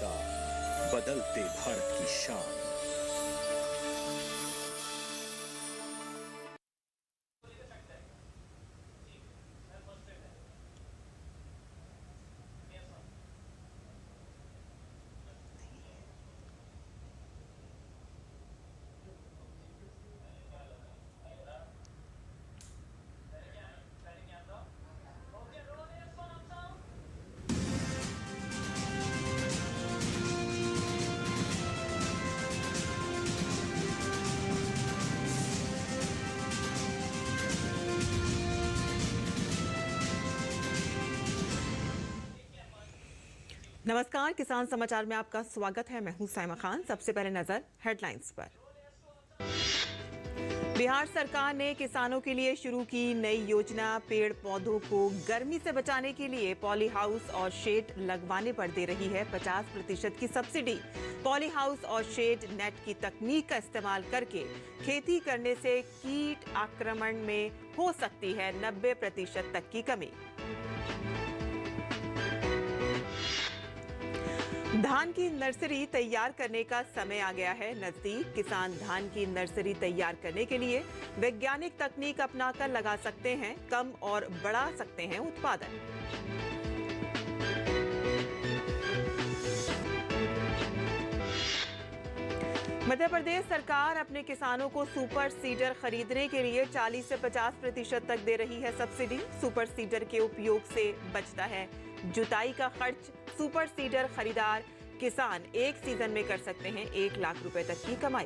साथ बदलते भारत की शान। नमस्कार, किसान समाचार में आपका स्वागत है। मैं हूं साइमा खान। सबसे पहले नजर हेडलाइंस पर। बिहार सरकार ने किसानों के लिए शुरू की नई योजना। पेड़ पौधों को गर्मी से बचाने के लिए पॉली हाउस और शेड लगवाने पर दे रही है 50% की सब्सिडी। पॉली हाउस और शेड नेट की तकनीक का इस्तेमाल करके खेती करने से कीट आक्रमण में हो सकती है 90% तक की कमी। धान की नर्सरी तैयार करने का समय आ गया है नजदीक। किसान धान की नर्सरी तैयार करने के लिए वैज्ञानिक तकनीक अपनाकर लगा सकते हैं, कम और बढ़ा सकते हैं उत्पादन। मध्य प्रदेश सरकार अपने किसानों को सुपर सीडर खरीदने के लिए 40 से 50% तक दे रही है सब्सिडी। सुपर सीडर के उपयोग से बचता है जुताई का खर्च। सुपर सीडर खरीदार किसान एक सीजन में कर सकते हैं 1 लाख रुपए तक की कमाई।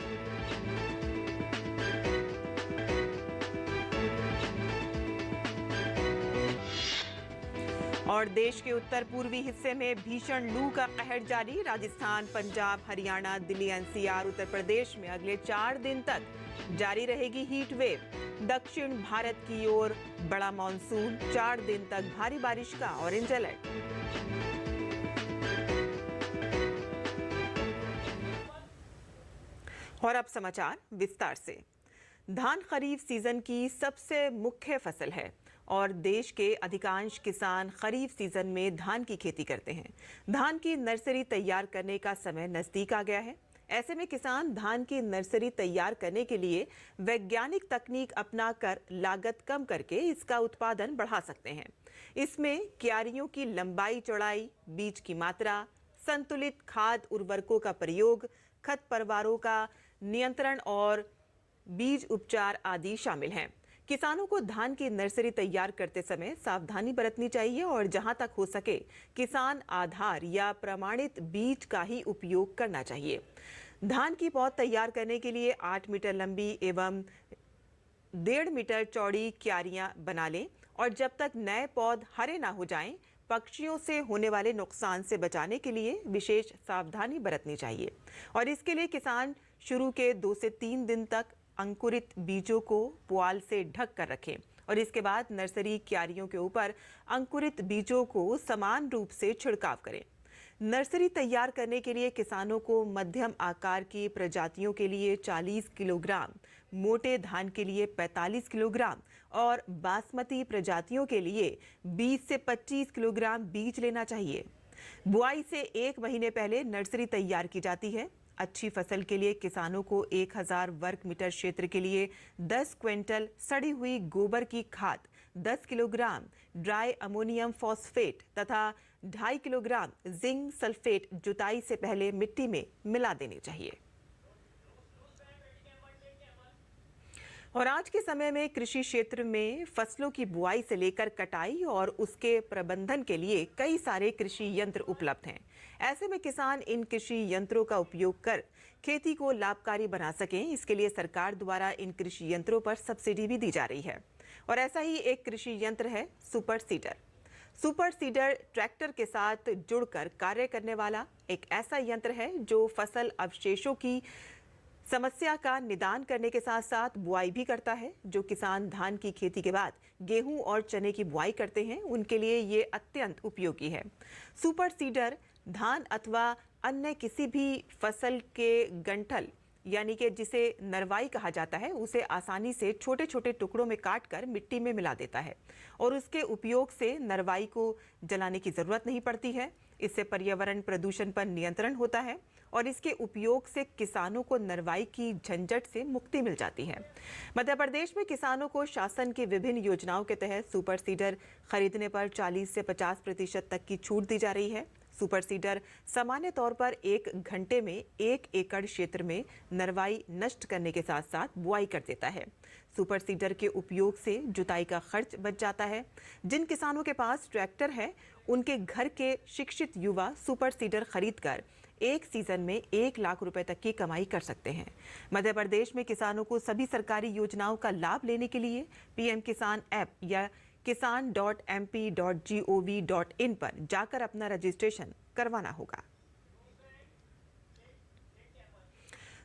और देश के उत्तर पूर्वी हिस्से में भीषण लू का कहर जारी। राजस्थान, पंजाब, हरियाणा, दिल्ली, एनसीआर, उत्तर प्रदेश में अगले 4 दिन तक जारी रहेगी हीट वेव। दक्षिण भारत की ओर बड़ा मानसून। 4 दिन तक भारी बारिश का ऑरेंज अलर्ट। और अब समाचार विस्तार से। धान खरीफ सीजन की सबसे मुख्य फसल है और देश के अधिकांश किसान खरीफ सीजन में धान की खेती करते हैं। धान की नर्सरी तैयार करने का समय नजदीक आ गया है। ऐसे में किसान धान की नर्सरी तैयार करने के लिए वैज्ञानिक तकनीक अपनाकर लागत कम करके इसका उत्पादन बढ़ा सकते हैं। इसमें क्यारियों की लंबाई चौड़ाई, बीज की मात्रा, संतुलित खाद उर्वरकों का प्रयोग, खरपतवारों का नियंत्रण और बीज उपचार आदि शामिल हैं। किसानों को धान की नर्सरी तैयार करते समय सावधानी बरतनी चाहिए और जहां तक हो सके किसान आधार या प्रमाणित बीज का ही उपयोग करना चाहिए। धान की पौध तैयार करने के लिए 8 मीटर लंबी एवं 1.5 मीटर चौड़ी क्यारियां बना लें और जब तक नए पौध हरे ना हो जाएं, पक्षियों से होने वाले नुकसान से बचाने के लिए विशेष सावधानी बरतनी चाहिए। और इसके लिए किसान शुरू के 2 से 3 दिन तक अंकुरित बीजों को पुआल से ढक कर रखें और इसके बाद नर्सरी क्यारियों के ऊपर अंकुरित बीजों को समान रूप से छिड़काव करें। नर्सरी तैयार करने के लिए किसानों को मध्यम आकार की प्रजातियों के लिए 40 किलोग्राम, मोटे धान के लिए 45 किलोग्राम और बासमती प्रजातियों के लिए 20 से 25 किलोग्राम बीज लेना चाहिए। बुआई से 1 महीने पहले नर्सरी तैयार की जाती है। अच्छी फसल के लिए किसानों को 1000 वर्ग मीटर क्षेत्र के लिए 10 क्विंटल सड़ी हुई गोबर की खाद, 10 किलोग्राम ड्राई अमोनियम फॉस्फेट तथा 2.5 किलोग्राम जिंक सल्फेट जुताई से पहले मिट्टी में मिला देने चाहिए। और आज के समय में कृषि क्षेत्र में फसलों की बुआई से लेकर कटाई और उसके प्रबंधन के लिए कई सारे कृषि यंत्र उपलब्ध हैं। ऐसे में किसान इन कृषि यंत्रों का उपयोग कर खेती को लाभकारी बना सकें, इसके लिए सरकार द्वारा इन कृषि यंत्रों पर सब्सिडी भी दी जा रही है। और ऐसा ही एक कृषि यंत्र है super seeder. Super seeder tractor के साथ जुड़कर कार्य करने वाला एक ऐसा यंत्र है जो फसल अवशेषों की समस्या का निदान करने के साथ साथ बुआई भी करता है। जो किसान धान की खेती के बाद गेहूं और चने की बुआई करते हैं, उनके लिए ये अत्यंत उपयोगी है। सुपर सीडर धान अथवा अन्य किसी भी फसल के गंठल यानी कि जिसे नरवाई कहा जाता है, उसे आसानी से छोटे छोटे टुकड़ों में काटकर मिट्टी में मिला देता है और उसके उपयोग से नरवाई को जलाने की जरूरत नहीं पड़ती है। इससे पर्यावरण प्रदूषण पर नियंत्रण होता है और इसके उपयोग से किसानों को नरवाई की झंझट से मुक्ति मिल जाती है। मध्य प्रदेश में किसानों को शासन की विभिन्न योजनाओं के तहत सुपर सीडर खरीदने पर 40 से 50% तक की छूट दी जा रही है। सुपर सीडर सामान्य तौर पर 1 घंटे में 1 एकड़ क्षेत्र में नरवाई नष्ट करने के साथ साथ बुआई कर देता है। सुपर सीडर के उपयोग से जुताई का खर्च बच जाता है। जिन किसानों के पास ट्रैक्टर है, उनके घर के शिक्षित युवा सुपर सीडर खरीदकर एक सीजन में 1 लाख रुपए तक की कमाई कर सकते हैं। मध्य प्रदेश में किसानों को सभी सरकारी योजनाओं का लाभ लेने के लिए पीएम किसान ऐप या kisan.mp.gov.in पर जाकर अपना रजिस्ट्रेशन करवाना होगा।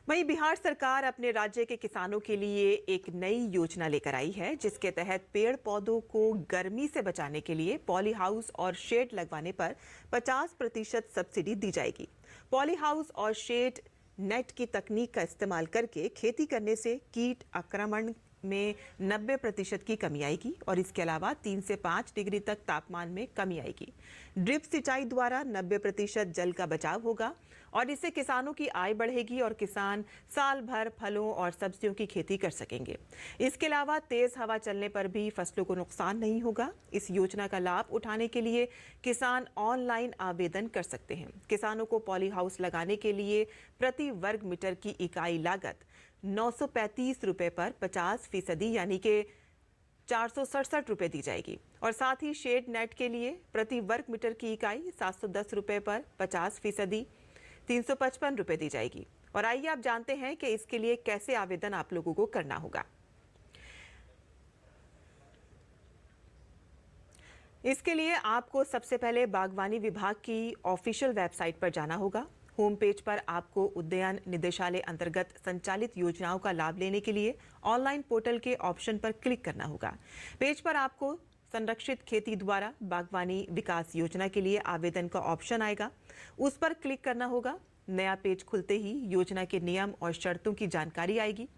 वहीं बिहार सरकार अपने राज्य के किसानों के लिए एक नई योजना लेकर आई है, जिसके तहत पेड़ पौधों को गर्मी से बचाने के लिए पॉली हाउस और शेड लगवाने पर 50% सब्सिडी दी जाएगी। पॉली हाउस और शेड नेट की तकनीक का इस्तेमाल करके खेती करने से कीट आक्रमण में 90% की कमी आएगी और इसके अलावा 3 से 5 डिग्री तक तापमान में कमी आएगी। ड्रिप सिंचाई द्वारा 90% जल का बचाव होगा और इससे किसानों की आय बढ़ेगी और किसान साल भर फलों और सब्जियों की खेती कर सकेंगे। इसके अलावा तेज हवा चलने पर भी फसलों को नुकसान नहीं होगा। इस योजना का लाभ उठाने के लिए किसान ऑनलाइन आवेदन कर सकते हैं। किसानों को पॉली हाउस लगाने के लिए प्रति वर्ग मीटर की इकाई लागत 935 रुपए पर 50% यानी कि 467 रुपए दी जाएगी और साथ ही शेड नेट के लिए प्रति वर्ग मीटर की इकाई 710 रुपए पर 50% 355 रुपए दी जाएगी। और आइए आप जानते हैं कि इसके लिए कैसे आवेदन आप लोगों को करना होगा। इसके लिए आपको सबसे पहले बागवानी विभाग की ऑफिशियल वेबसाइट पर जाना होगा। होम पेज पर आपको उद्यान निदेशालय अंतर्गत संचालित योजनाओं का लाभ लेने के लिए ऑनलाइन पोर्टल के ऑप्शन पर क्लिक करना होगा। पेज पर आपको संरक्षित खेती द्वारा बागवानी विकास योजना के लिए आवेदन का ऑप्शन आएगा, उस पर क्लिक करना होगा। नया पेज खुलते ही योजना के नियम और शर्तों की जानकारी आएगी।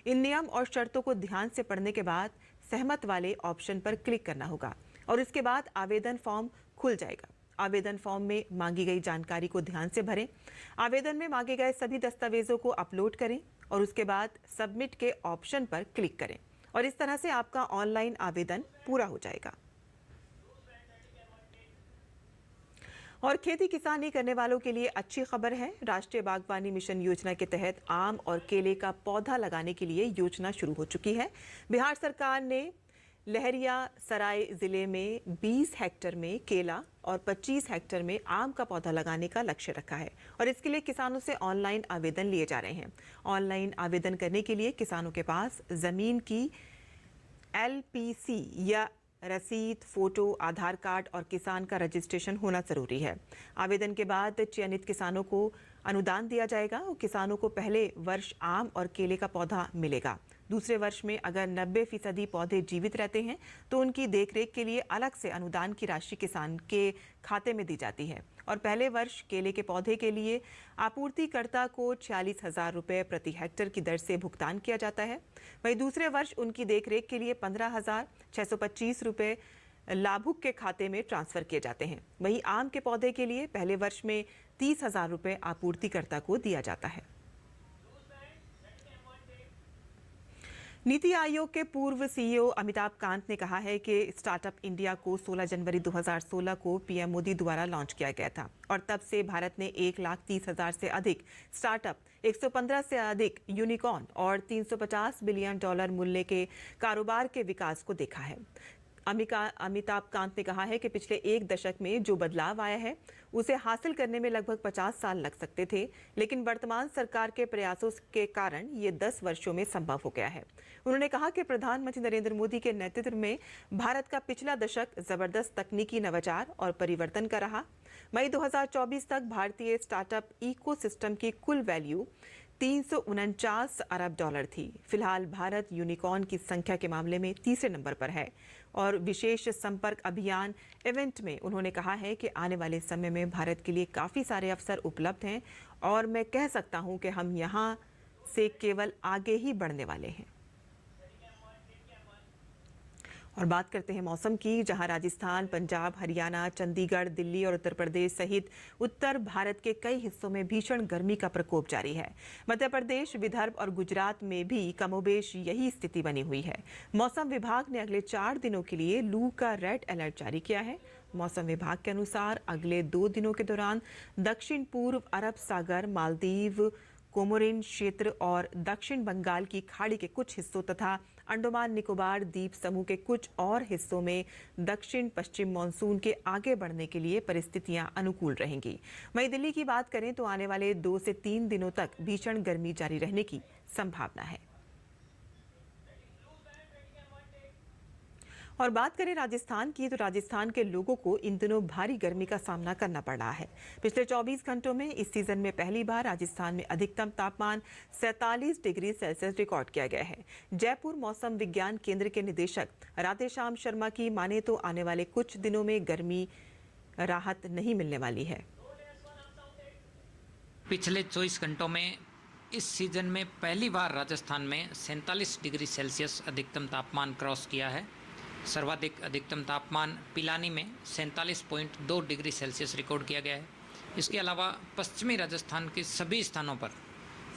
इन नियम और शर्तों को ध्यान से पढ़ने के बाद सहमत वाले ऑप्शन पर क्लिक करना होगा और इसके बाद आवेदन फॉर्म खुल जाएगा। आवेदन फॉर्म में मांगी गई जानकारी को ध्यान से भरें। आवेदन में मांगे गए सभी दस्तावेजों को अपलोड करें और उसके बाद सबमिट के ऑप्शन पर क्लिक करें और इस तरह से आपका ऑनलाइन आवेदन पूरा हो जाएगा। और खेती किसानी करने वालों के लिए अच्छी खबर है। राष्ट्रीय बागवानी मिशन योजना के तहत आम और केले का पौधा लगाने के लिए योजना शुरू हो चुकी है। बिहार सरकार ने लहरिया सराय जिले में 20 हेक्टेयर में केला और 25 हेक्टेयर में आम का पौधा लगाने का लक्ष्य रखा है और इसके लिए किसानों से ऑनलाइन आवेदन लिए जा रहे हैं। ऑनलाइन आवेदन करने के लिए किसानों के पास जमीन की LPC या रसीद, फोटो, आधार कार्ड और किसान का रजिस्ट्रेशन होना जरूरी है। आवेदन के बाद चयनित किसानों को अनुदान दिया जाएगा और किसानों को पहले वर्ष आम और केले का पौधा मिलेगा। दूसरे वर्ष में अगर 90% पौधे जीवित रहते हैं तो उनकी देखरेख के लिए अलग से अनुदान की राशि किसान के खाते में दी जाती है और पहले वर्ष केले के पौधे के लिए आपूर्तिकर्ता को 46,000 रुपये प्रति हेक्टेयर की दर से भुगतान किया जाता है। वहीं दूसरे वर्ष उनकी देखरेख के लिए 15,625 रुपये लाभुक के खाते में ट्रांसफर किए जाते हैं। वहीं आम के पौधे के लिए पहले वर्ष में 30,000 रुपये आपूर्तिकर्ता को दिया जाता है। नीति आयोग के पूर्व CEO अमिताभ कांत ने कहा है कि स्टार्टअप इंडिया को 16 जनवरी 2016 को पीएम मोदी द्वारा लॉन्च किया गया था और तब से भारत ने 1,30,000 से अधिक स्टार्टअप, 115 से अधिक यूनिकॉर्न और $350 बिलियन मूल्य के कारोबार के विकास को देखा है। अमिताभ कांत ने कहा है कि पिछले 1 दशक में जो बदलाव आया है उसे हासिल करने में लगभग 50 साल लग सकते थे, लेकिन वर्तमान सरकार के प्रयासों के कारण ये 10 वर्षों में संभव हो गया है। उन्होंने कहा कि प्रधानमंत्री नरेंद्र मोदी के नेतृत्व में भारत का पिछला दशक जबरदस्त तकनीकी नवाचार और परिवर्तन का रहा। मई 2024 तक भारतीय स्टार्टअप इकोसिस्टम की कुल वैल्यू $349 अरब थी। फिलहाल भारत यूनिकॉर्न की संख्या के मामले में तीसरे नंबर पर है और विशेष संपर्क अभियान इवेंट में उन्होंने कहा है कि आने वाले समय में भारत के लिए काफ़ी सारे अवसर उपलब्ध हैं और मैं कह सकता हूं कि हम यहां से केवल आगे ही बढ़ने वाले हैं। और बात करते हैं मौसम की, जहां राजस्थान, पंजाब, हरियाणा, चंडीगढ़, दिल्ली और उत्तर प्रदेश सहित उत्तर भारत के कई हिस्सों में भीषण गर्मी का प्रकोप जारी है। मध्य प्रदेश, विदर्भ और गुजरात में भी कमोबेश यही स्थिति बनी हुई है। मौसम विभाग ने अगले 4 दिनों के लिए लू का रेड अलर्ट जारी किया है। मौसम विभाग के अनुसार अगले 2 दिनों के दौरान दक्षिण पूर्व अरब सागर, मालदीव, कोमोरिन क्षेत्र और दक्षिण बंगाल की खाड़ी के कुछ हिस्सों तथा अंडमान निकोबार द्वीप समूह के कुछ और हिस्सों में दक्षिण पश्चिम मानसून के आगे बढ़ने के लिए परिस्थितियां अनुकूल रहेंगी। वहीं दिल्ली की बात करें तो आने वाले 2 से 3 दिनों तक भीषण गर्मी जारी रहने की संभावना है। और बात करें राजस्थान की, तो राजस्थान के लोगों को इन दिनों भारी गर्मी का सामना करना पड़ रहा है। पिछले 24 घंटों में इस सीजन में पहली बार राजस्थान में अधिकतम तापमान 47 डिग्री सेल्सियस रिकॉर्ड किया गया है। जयपुर मौसम विज्ञान केंद्र के निदेशक राधेश्याम शर्मा की माने तो आने वाले कुछ दिनों में गर्मी राहत नहीं मिलने वाली है। पिछले 24 घंटों में इस सीजन में पहली बार राजस्थान में 47 डिग्री सेल्सियस अधिकतम तापमान क्रॉस किया है। सर्वाधिक अधिकतम तापमान पिलानी में 47.2 डिग्री सेल्सियस रिकॉर्ड किया गया है। इसके अलावा पश्चिमी राजस्थान के सभी स्थानों पर,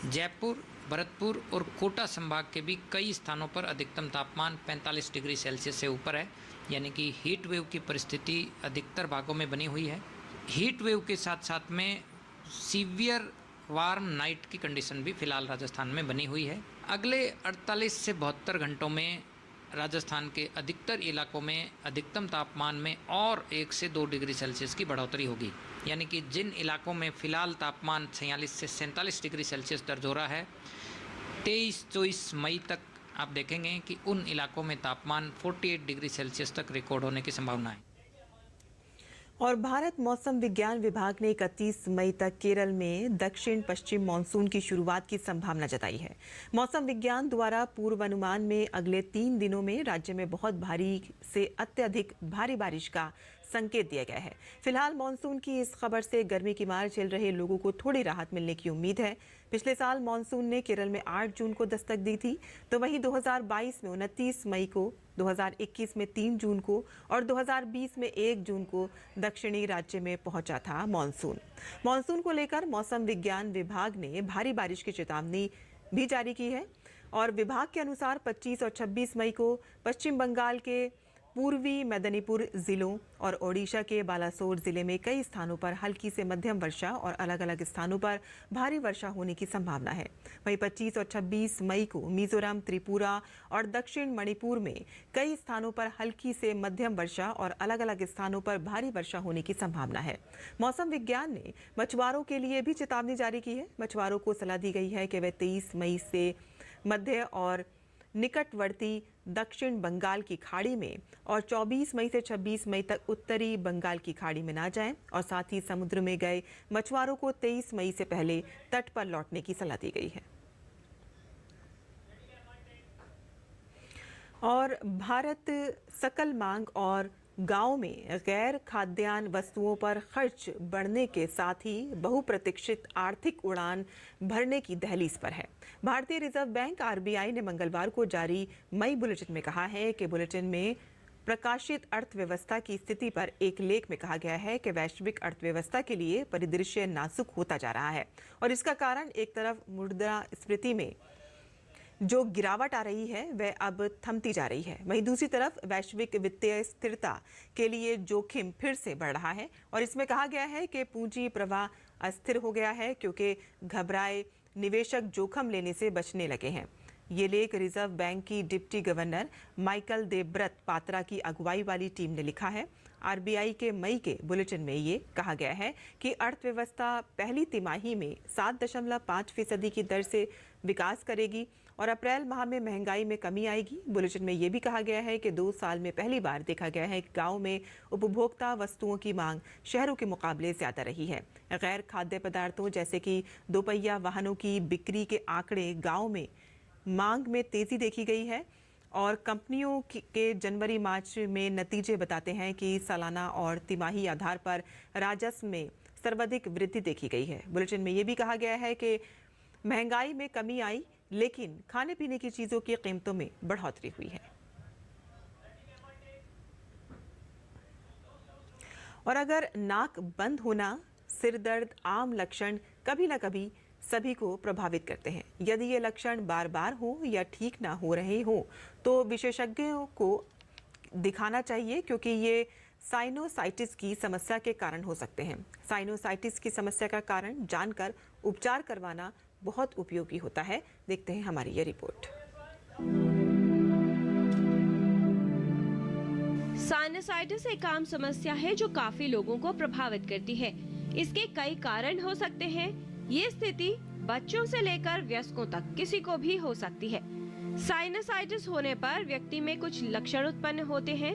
जयपुर, भरतपुर और कोटा संभाग के भी कई स्थानों पर अधिकतम तापमान 45 डिग्री सेल्सियस से ऊपर है, यानी कि हीट वेव की परिस्थिति अधिकतर भागों में बनी हुई है। हीट वेव के साथ साथ में सीवियर वार्म नाइट की कंडीशन भी फिलहाल राजस्थान में बनी हुई है। अगले 48 से 72 घंटों में राजस्थान के अधिकतर इलाकों में अधिकतम तापमान में और 1 से 2 डिग्री सेल्सियस की बढ़ोतरी होगी, यानी कि जिन इलाकों में फिलहाल तापमान 46 से 47 डिग्री सेल्सियस दर्ज हो रहा है, 23-24 मई तक आप देखेंगे कि उन इलाकों में तापमान 48 डिग्री सेल्सियस तक रिकॉर्ड होने की संभावना है। और भारत मौसम विज्ञान विभाग ने 31 मई तक केरल में दक्षिण पश्चिम मानसून की शुरुआत की संभावना जताई है। मौसम विज्ञान द्वारा पूर्वानुमान में अगले 3 दिनों में राज्य में बहुत भारी से अत्यधिक भारी बारिश का संकेत दिया गया है। फिलहाल मानसून की इस खबर से गर्मी की मार झेल रहे लोगों को थोड़ी राहत मिलने की उम्मीद है। पिछले साल मानसून ने केरल में 8 जून को दस्तक दी थी, तो वहीं 2022 में 29 मई को, 2021 में 3 जून को और 2020 में 1 जून को दक्षिणी राज्य में पहुंचा था मानसून। मानसून को लेकर मौसम विज्ञान विभाग ने भारी बारिश की चेतावनी भी जारी की है और विभाग के अनुसार 25 और 26 मई को पश्चिम बंगाल के पूर्वी मेदिनीपुर जिलों और ओडिशा के बालासोर जिले में कई स्थानों पर हल्की से मध्यम वर्षा और अलग अलग स्थानों पर भारी वर्षा होने की संभावना है। वहीं 25 और 26 मई को मिजोरम, त्रिपुरा और दक्षिण मणिपुर में कई स्थानों पर हल्की से मध्यम वर्षा और अलग अलग स्थानों पर भारी वर्षा होने की संभावना है। मौसम विज्ञान ने मछुआरों के लिए भी चेतावनी जारी की है। मछुआरों को सलाह दी गई है कि वे 23 मई से मध्य और निकटवर्ती दक्षिण बंगाल की खाड़ी में और 24 मई से 26 मई तक उत्तरी बंगाल की खाड़ी में ना जाएं और साथ ही समुद्र में गए मछुआरों को 23 मई से पहले तट पर लौटने की सलाह दी गई है। और भारत सकल मांग और गांव में गैर खाद्यान्न वस्तुओं पर खर्च बढ़ने के साथ ही बहुप्रतीक्षित आर्थिक उड़ान भरने की दहलीज पर है। भारतीय रिजर्व बैंक आरबीआई ने मंगलवार को जारी मई बुलेटिन में कहा है कि बुलेटिन में प्रकाशित अर्थव्यवस्था की स्थिति पर एक लेख में कहा गया है कि वैश्विक अर्थव्यवस्था के लिए परिदृश्य नाजुक होता जा रहा है और इसका कारण एक तरफ मुद्रास्फीति में जो गिरावट आ रही है वह अब थमती जा रही है, वहीं दूसरी तरफ वैश्विक वित्तीय स्थिरता के लिए जोखिम फिर से बढ़ रहा है और इसमें कहा गया है कि पूंजी प्रवाह अस्थिर हो गया है क्योंकि घबराए निवेशक जोखिम लेने से बचने लगे हैं। ये लेख रिजर्व बैंक की डिप्टी गवर्नर माइकल देब्रत पात्रा की अगुवाई वाली टीम ने लिखा है। आरबीआई के मई के बुलेटिन में ये कहा गया है कि अर्थव्यवस्था पहली तिमाही में 7.5% की दर से विकास करेगी और अप्रैल माह में महंगाई में कमी आएगी। बुलेटिन में ये भी कहा गया है कि 2 साल में पहली बार देखा गया है कि गांव में उपभोक्ता वस्तुओं की मांग शहरों के मुकाबले ज्यादा रही है। गैर खाद्य पदार्थों जैसे कि दोपहिया वाहनों की बिक्री के आंकड़े गांव में मांग में तेजी देखी गई है और कंपनियों के जनवरी मार्च में नतीजे बताते हैं कि सालाना और तिमाही आधार पर राजस्व में सर्वाधिक वृद्धि देखी गई है। बुलेटिन में ये भी कहा गया है कि महंगाई में कमी आई, लेकिन खाने पीने की चीजों की कीमतों में बढ़ोतरी हुई है। और अगर नाक बंद होना, सिर दर्द आम लक्षण कभी ना कभी सभी को प्रभावित करते हैं। यदि ये लक्षण बार बार हो या ठीक ना हो रहे हो तो विशेषज्ञों को दिखाना चाहिए, क्योंकि ये साइनोसाइटिस की समस्या के कारण हो सकते हैं। साइनोसाइटिस की समस्या का कारण जानकर उपचार करवाना बहुत उपयोगी होता है। देखते हैं हमारी ये रिपोर्ट। साइनसाइटिस एक आम समस्या है जो काफी लोगों को प्रभावित करती है। इसके कई कारण हो सकते हैं। ये स्थिति बच्चों से लेकर वयस्कों तक किसी को भी हो सकती है। साइनसाइटिस होने पर व्यक्ति में कुछ लक्षण उत्पन्न होते हैं।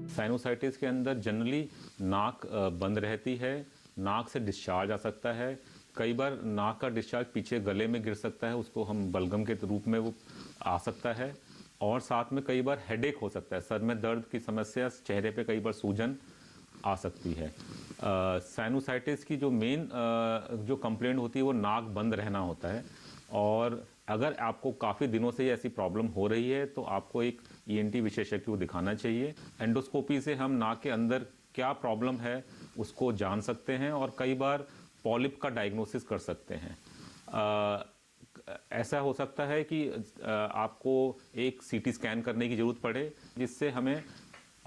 साइनोसाइटिस के अंदर जनरली नाक बंद रहती है, नाक से डिस्चार्ज आ सकता है। कई बार नाक का डिस्चार्ज पीछे गले में गिर सकता है, उसको हम बलगम के रूप में वो आ सकता है। और साथ में कई बार हेडेक हो सकता है, सर में दर्द की समस्या, चेहरे पे कई बार सूजन आ सकती है। साइनोसाइटिस की जो मेन जो कंप्लेंट होती है वो नाक बंद रहना होता है। और अगर आपको काफ़ी दिनों से ऐसी प्रॉब्लम हो रही है तो आपको एक ENT विशेषज्ञ को दिखाना चाहिए। एंडोस्कोपी से हम नाक के अंदर क्या प्रॉब्लम है उसको जान सकते हैं और कई बार पॉलिप का डायग्नोसिस कर सकते हैं। ऐसा हो सकता है कि आपको एक CT स्कैन करने की ज़रूरत पड़े, जिससे हमें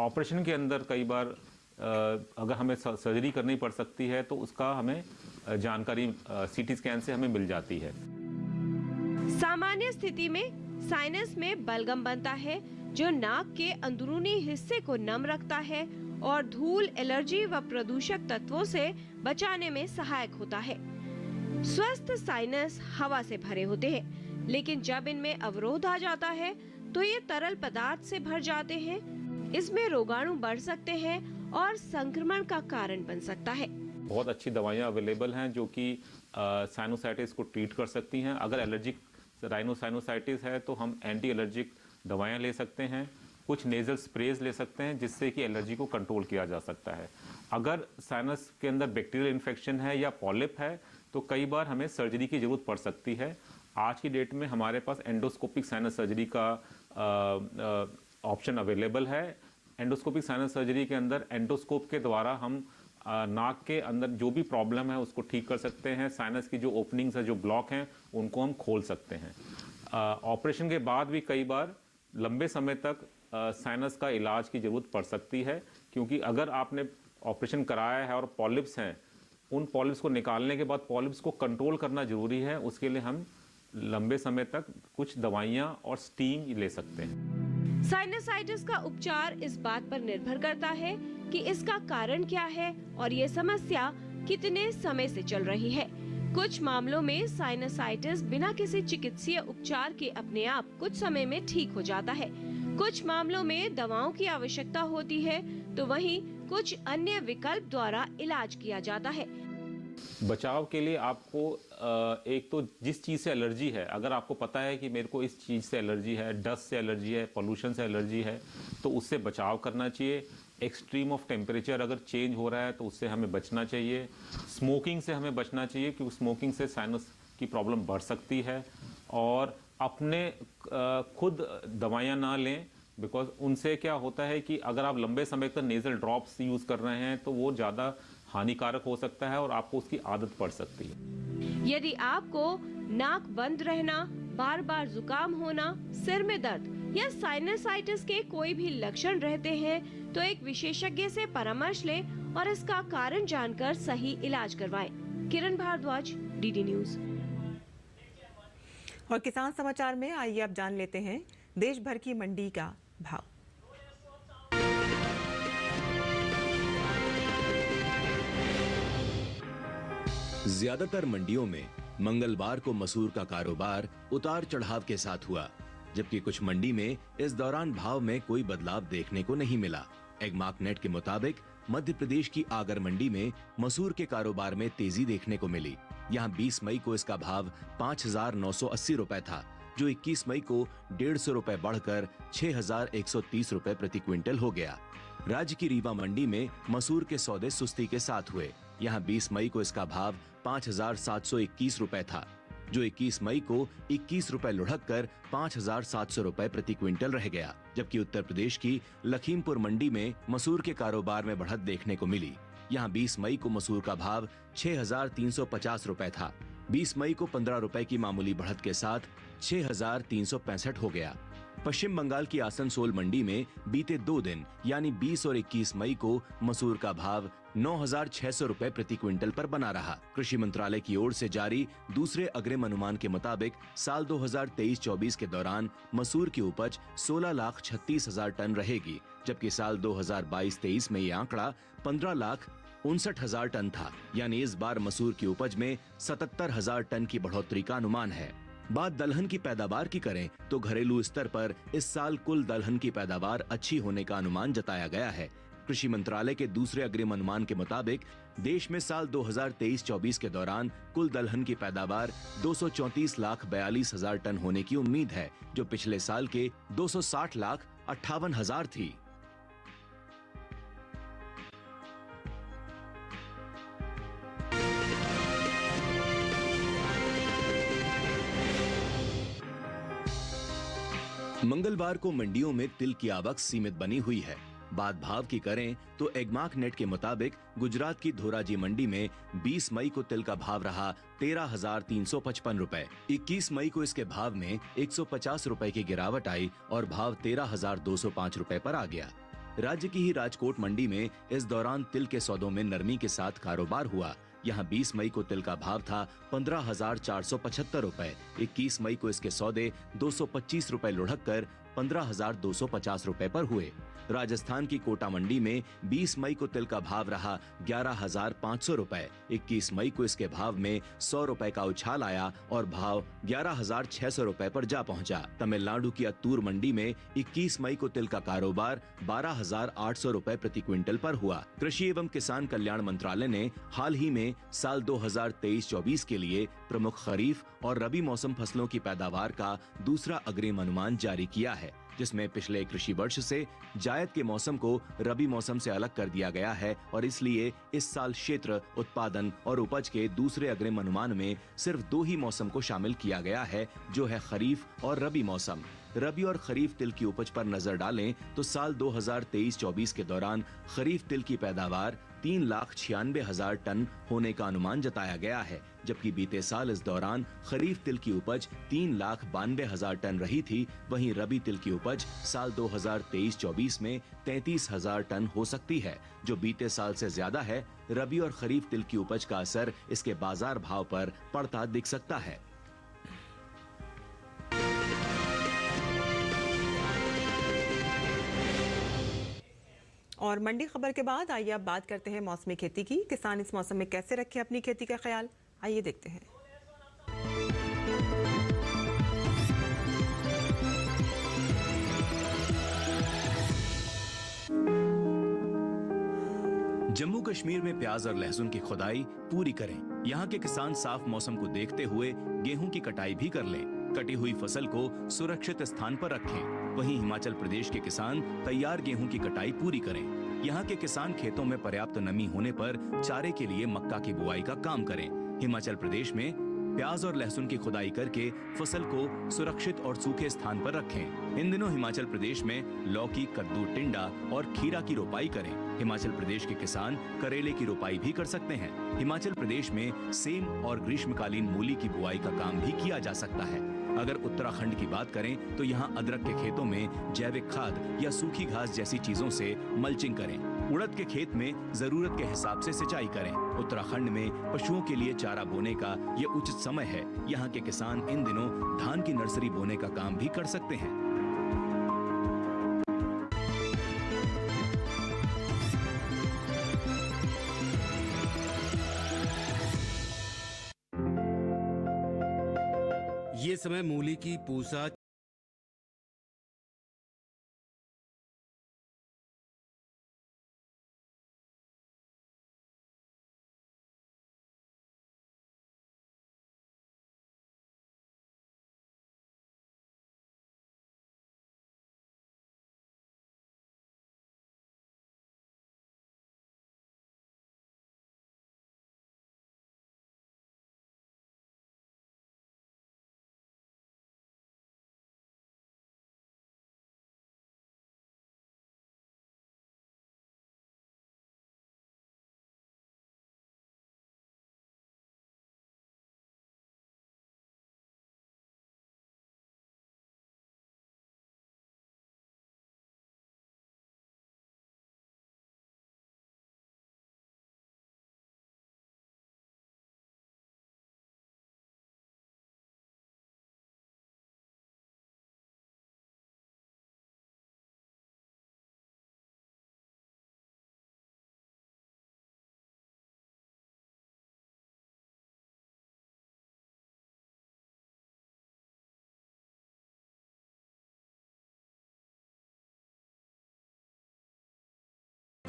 ऑपरेशन के अंदर कई बार अगर हमें सर्जरी करनी पड़ सकती है तो उसका हमें जानकारी CT स्कैन से हमें मिल जाती है। सामान्य स्थिति में साइनस में बलगम बनता है जो नाक के अंदरूनी हिस्से को नम रखता है और धूल, एलर्जी व प्रदूषक तत्वों से बचाने में सहायक होता है। स्वस्थ साइनस हवा से भरे होते हैं, लेकिन जब इनमें अवरोध आ जाता है तो ये तरल पदार्थ से भर जाते हैं। इसमें रोगाणु बढ़ सकते हैं और संक्रमण का कारण बन सकता है। बहुत अच्छी दवाइयाँ अवेलेबल हैं जो कि साइनोसाइटिस को ट्रीट कर सकती हैं। अगर एलर्जिक राइनोसाइनोसाइटिस है तो हम एंटी एलर्जिक दवाइयाँ ले सकते हैं, कुछ नेजल स्प्रेज ले सकते हैं जिससे कि एलर्जी को कंट्रोल किया जा सकता है। अगर साइनस के अंदर बैक्टीरियल इन्फेक्शन है या पॉलिप है तो कई बार हमें सर्जरी की ज़रूरत पड़ सकती है। आज की डेट में हमारे पास एंडोस्कोपिक साइनस सर्जरी का ऑप्शन अवेलेबल है। एंडोस्कोपिक साइनस सर्जरी के अंदर एंडोस्कोप के द्वारा हम नाक के अंदर जो भी प्रॉब्लम है उसको ठीक कर सकते हैं। साइनस की जो ओपनिंग्स है, जो ब्लॉक हैं, उनको हम खोल सकते हैं। ऑपरेशन के बाद भी कई बार लंबे समय तक साइनस का इलाज की ज़रूरत पड़ सकती है, क्योंकि अगर आपने ऑपरेशन कराया है और पॉलिप्स हैं, उन पॉलिप्स को निकालने के बाद पॉलिप्स को कंट्रोल करना ज़रूरी है। उसके लिए हम लंबे समय तक कुछ दवाइयाँ और स्टीम ले सकते हैं। साइनसाइटिस का उपचार इस बात पर निर्भर करता है कि इसका कारण क्या है और ये समस्या कितने समय से चल रही है। कुछ मामलों में साइनसाइटिस बिना किसी चिकित्सीय उपचार के अपने आप कुछ समय में ठीक हो जाता है। कुछ मामलों में दवाओं की आवश्यकता होती है, तो वहीं कुछ अन्य विकल्प द्वारा इलाज किया जाता है। बचाव के लिए आपको एक तो जिस चीज़ से एलर्जी है, अगर आपको पता है कि मेरे को इस चीज़ से एलर्जी है, डस्ट से एलर्जी है, पोल्यूशन से एलर्जी है, तो उससे बचाव करना चाहिए। एक्सट्रीम ऑफ टेम्परेचर अगर चेंज हो रहा है तो उससे हमें बचना चाहिए। स्मोकिंग से हमें बचना चाहिए क्योंकि स्मोकिंग से साइनस की प्रॉब्लम बढ़ सकती है। और अपने खुद दवाइयाँ ना लें, बिकॉज उनसे क्या होता है कि अगर आप लंबे समय तक नेजल ड्रॉप्स यूज़ कर रहे हैं तो वो ज़्यादा हानिकारक हो सकता है और आपको उसकी आदत पड़ सकती है। यदि आपको नाक बंद रहना, बार बार जुकाम होना, सिर में दर्द या साइनसाइटिस के कोई भी लक्षण रहते हैं तो एक विशेषज्ञ से परामर्श लें और इसका कारण जानकर सही इलाज करवाएं। किरण भारद्वाज, DD न्यूज। और किसान समाचार में आइए अब जान लेते हैं देश भर की मंडी का भाव। ज्यादातर मंडियों में मंगलवार को मसूर का कारोबार उतार चढ़ाव के साथ हुआ, जबकि कुछ मंडी में इस दौरान भाव में कोई बदलाव देखने को नहीं मिला। एगमार्कनेट के मुताबिक मध्य प्रदेश की आगर मंडी में मसूर के कारोबार में तेजी देखने को मिली। यहां 20 मई को इसका भाव 5,980 रुपए था, जो 21 मई को 150 रुपए बढ़कर 6,130 रुपए प्रति क्विंटल हो गया। राज्य की रीवा मंडी में मसूर के सौदे सुस्ती के साथ हुए। यहां 20 मई को इसका भाव 5,721 रुपए था, जो 21 मई को 4,240 रुपए प्रति क्विंटल हो गया। जो 21 मई को 21 रुपए लुढ़क कर 5,700 रुपए प्रति क्विंटल रह गया। जबकि उत्तर प्रदेश की लखीमपुर मंडी में मसूर के कारोबार में बढ़त देखने को मिली। यहाँ 20 मई को मसूर का भाव 6,350 रुपए था। 20 मई को 15 रुपए की मामूली बढ़त के साथ 6,365 हो गया। पश्चिम बंगाल की आसनसोल मंडी में बीते 2 दिन यानी 20 और 21 मई को मसूर का भाव 9,600 रुपए प्रति क्विंटल पर बना रहा। कृषि मंत्रालय की ओर से जारी दूसरे अग्रिम अनुमान के मुताबिक साल 2023-24 के दौरान मसूर की उपज 16,36,000 टन रहेगी, जबकि साल 2022-23 में ये आंकड़ा 15,59,000 टन था। यानी इस बार मसूर की उपज में 77,000 टन की बढ़ोतरी का अनुमान है। बात दलहन की पैदावार की करें तो घरेलू स्तर पर इस साल कुल दलहन की पैदावार अच्छी होने का अनुमान जताया गया है। कृषि मंत्रालय के दूसरे अग्रिम अनुमान के मुताबिक देश में साल 2023-24 के दौरान कुल दलहन की पैदावार 234,42,000 टन होने की उम्मीद है, जो पिछले साल के 260,58,000 थी। मंगलवार को मंडियों में तिल की आवक सीमित बनी हुई है। बात भाव की करें तो एगमार्क नेट के मुताबिक गुजरात की धोराजी मंडी में 20 मई को तिल का भाव रहा 13,355 रुपए। 21 मई को इसके भाव में 150 रुपए की गिरावट आई और भाव 13,205 रुपए पर आ गया। राज्य की ही राजकोट मंडी में इस दौरान तिल के सौदों में नरमी के साथ कारोबार हुआ। यहाँ 20 मई को तिल का भाव था 15,475 रुपए। 21 मई को इसके सौदे 225 रुपए लुढ़क कर 15,250 रुपए पर हुए। राजस्थान की कोटा मंडी में 20 मई को तिल का भाव रहा 11,500 रुपए। 21 मई को इसके भाव में 100 रुपए का उछाल आया और भाव 11,600 रुपए पर जा पहुंचा। तमिलनाडु की अत्तूर मंडी में 21 मई को तिल का कारोबार 12,800 रुपए प्रति क्विंटल पर हुआ। कृषि एवं किसान कल्याण मंत्रालय ने हाल ही में साल 2023-24 के लिए प्रमुख खरीफ और रबी मौसम फसलों की पैदावार का दूसरा अग्रिम अनुमान जारी किया है, जिसमें पिछले कृषि वर्ष से जायद के मौसम को रबी मौसम से अलग कर दिया गया है और इसलिए इस साल क्षेत्र, उत्पादन और उपज के दूसरे अग्रिम अनुमान में सिर्फ 2 ही मौसम को शामिल किया गया है, जो है खरीफ और रबी मौसम। रबी और खरीफ तिल की उपज पर नजर डालें तो साल 2023-24 के दौरान खरीफ तिल की पैदावार 3,96,000 टन होने का अनुमान जताया गया है, जबकि बीते साल इस दौरान खरीफ तिल की उपज 3,92,000 टन रही थी। वहीं रबी तिल की उपज साल 2023-24 में 33,000 टन हो सकती है, जो बीते साल से ज्यादा है। रबी और खरीफ तिल की उपज का असर इसके बाजार भाव पर पड़ता दिख सकता है। और मंडी खबर के बाद आइए अब बात करते हैं मौसमी खेती की। किसान इस मौसम में कैसे रखें अपनी खेती का ख्याल, आइए देखते हैं। जम्मू कश्मीर में प्याज और लहसुन की खुदाई पूरी करें। यहाँ के किसान साफ मौसम को देखते हुए गेहूं की कटाई भी कर लें। कटी हुई फसल को सुरक्षित स्थान पर रखें। वहीं हिमाचल प्रदेश के किसान तैयार गेहूं की कटाई पूरी करें। यहाँ के किसान खेतों में पर्याप्त नमी होने पर चारे के लिए मक्का की बुआई का काम करें। हिमाचल प्रदेश में प्याज और लहसुन की खुदाई करके फसल को सुरक्षित और सूखे स्थान पर रखें। इन दिनों हिमाचल प्रदेश में लौकी, कद्दू, टिंडा और खीरा की रोपाई करें। हिमाचल प्रदेश के किसान करेले की रोपाई भी कर सकते हैं। हिमाचल प्रदेश में सेम और ग्रीष्मकालीन मूली की बुआई का काम भी किया जा सकता है। अगर उत्तराखंड की बात करें तो यहाँ अदरक के खेतों में जैविक खाद या सूखी घास जैसी चीजों से मल्चिंग करें। उड़द के खेत में जरूरत के हिसाब से सिंचाई करें। उत्तराखंड में पशुओं के लिए चारा बोने का ये उचित समय है। यहाँ के किसान इन दिनों धान की नर्सरी बोने का काम भी कर सकते हैं। ये समय मूली की पूसा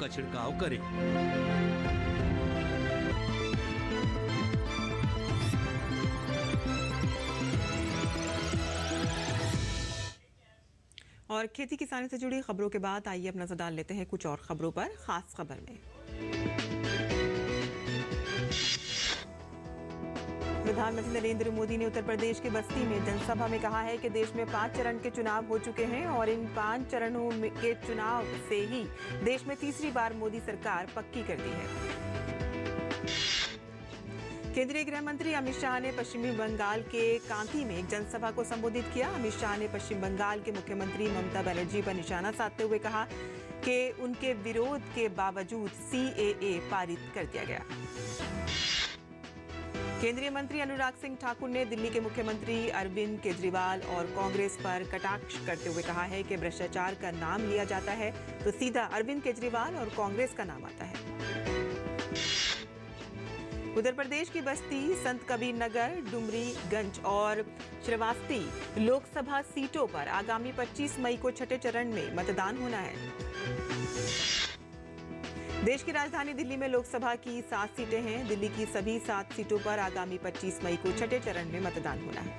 का छिड़काव करें। और खेती किसानी से जुड़ी खबरों के बाद आइए अब नजर डाल लेते हैं कुछ और खबरों पर। खास खबर में प्रधानमंत्री नरेंद्र मोदी ने उत्तर प्रदेश के बस्ती में जनसभा में कहा है कि देश में 5 चरण के चुनाव हो चुके हैं और इन 5 चरणों के चुनाव से ही देश में तीसरी बार मोदी सरकार पक्की कर दी है। केंद्रीय गृह मंत्री अमित शाह ने पश्चिमी बंगाल के कांती में एक जनसभा को संबोधित किया। अमित शाह ने पश्चिम बंगाल के मुख्यमंत्री ममता बनर्जी पर निशाना साधते हुए कहा कि उनके विरोध के बावजूद CAA पारित कर दिया गया। केंद्रीय मंत्री अनुराग सिंह ठाकुर ने दिल्ली के मुख्यमंत्री अरविंद केजरीवाल और कांग्रेस पर कटाक्ष करते हुए कहा है कि भ्रष्टाचार का नाम लिया जाता है तो सीधा अरविंद केजरीवाल और कांग्रेस का नाम आता है। उत्तर प्रदेश की बस्ती, संत कबीर नगर, डुमरीगंज और श्रावस्ती लोकसभा सीटों पर आगामी 25 मई को छठे चरण में मतदान होना है। देश की राजधानी दिल्ली में लोकसभा की 7 सीटें हैं। दिल्ली की सभी 7 सीटों पर आगामी 25 मई को छठे चरण में मतदान होना है।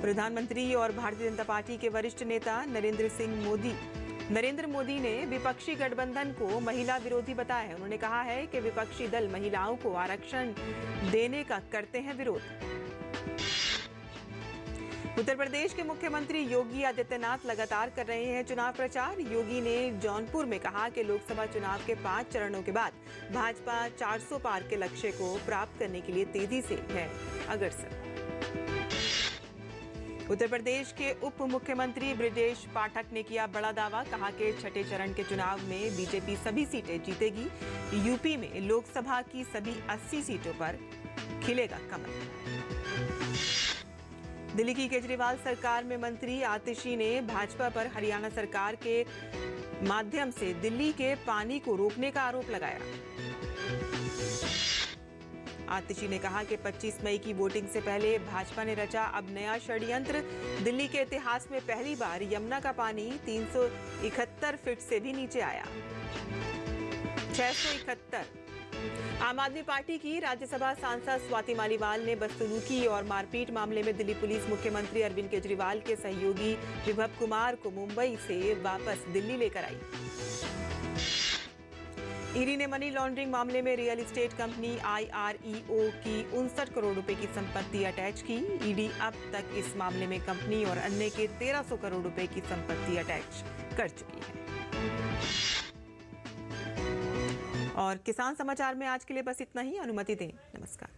प्रधानमंत्री और भारतीय जनता पार्टी के वरिष्ठ नेता नरेंद्र मोदी ने विपक्षी गठबंधन को महिला विरोधी बताया है। उन्होंने कहा है कि विपक्षी दल महिलाओं को आरक्षण देने का करते हैं विरोध। उत्तर प्रदेश के मुख्यमंत्री योगी आदित्यनाथ लगातार कर रहे हैं चुनाव प्रचार। योगी ने जौनपुर में कहा कि लोकसभा चुनाव के 5 चरणों के बाद भाजपा 400 पार के लक्ष्य को प्राप्त करने के लिए तेजी से है अग्रसर। उत्तर प्रदेश के उप मुख्यमंत्री ब्रजेश पाठक ने किया बड़ा दावा। कहा कि छठे चरण के चुनाव में बीजेपी सभी सीटें जीतेगी। यूपी में लोकसभा की सभी 80 सीटों पर खिलेगा कमल। दिल्ली की केजरीवाल सरकार में मंत्री आतिशी ने भाजपा पर हरियाणा सरकार के माध्यम से दिल्ली के पानी को रोकने का आरोप लगाया। आतिशी ने कहा कि 25 मई की वोटिंग से पहले भाजपा ने रचा अब नया षड्यंत्र। दिल्ली के इतिहास में पहली बार यमुना का पानी 371 फीट से भी नीचे आया। 671। आम आदमी पार्टी की राज्यसभा सांसद स्वाति मालीवाल ने बदसलूकी और मारपीट मामले में दिल्ली पुलिस मुख्यमंत्री अरविंद केजरीवाल के सहयोगी विभव कुमार को मुंबई से वापस दिल्ली लेकर आई। ईडी ने मनी लॉन्ड्रिंग मामले में रियल एस्टेट कंपनी IREO की 59 करोड़ रुपए की संपत्ति अटैच की। ईडी अब तक इस मामले में कंपनी और अन्य के 1300 करोड़ रुपए की संपत्ति अटैच कर चुकी है। और किसान समाचार में आज के लिए बस इतना ही। अनुमति दें। नमस्कार।